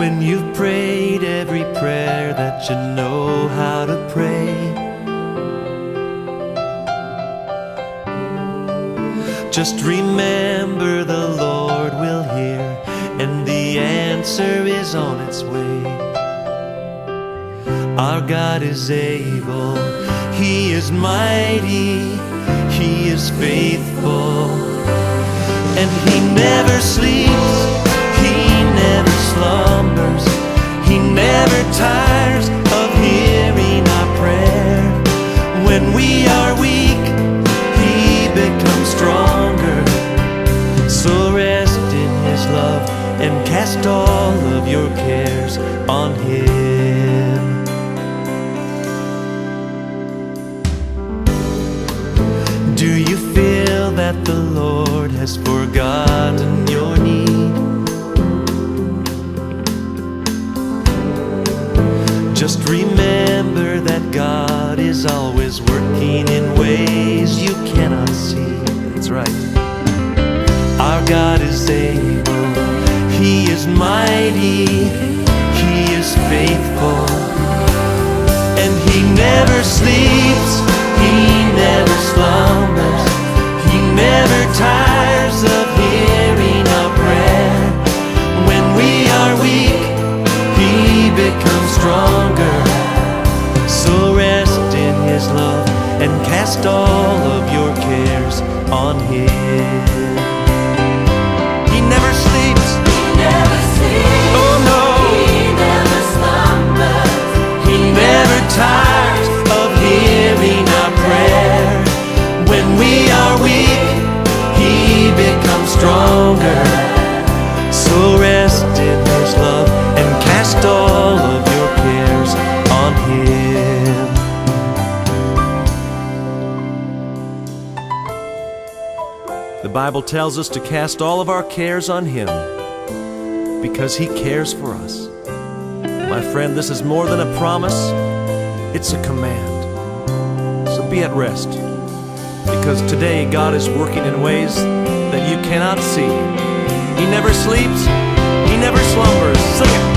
When you've prayed every prayer that you know how to pray, just remember the Lord will hear, and the answer is on its way. Our God is able, He is mighty, He is faithful, and He never sleeps, He never slumbers, He never tires of hearing our prayer. When we are weak, He becomes stronger. So rest in His love and cast all of your cares on Him. Do you feel that the Lord has forgotten your need? Just remember that God is always working in ways you cannot see. That's right. Our God is able, He is mighty, He is faithful, and He never sleeps, He never slumbers, He never tires of hearing our prayer. When we are weak, He becomes stronger. So rest in His love and cast all of your cares on Him. He never sleeps. He never sleeps. Oh no. He never slumbers. He never tires of hearing our prayer. When we are weak, He becomes stronger. So rest in His love and cast all of your cares on Him. The Bible tells us to cast all of our cares on Him because He cares for us. My friend, this is more than a promise, it's a command. So be at rest, because today God is working in ways that you cannot see. He never sleeps, He never slumbers. Sing it.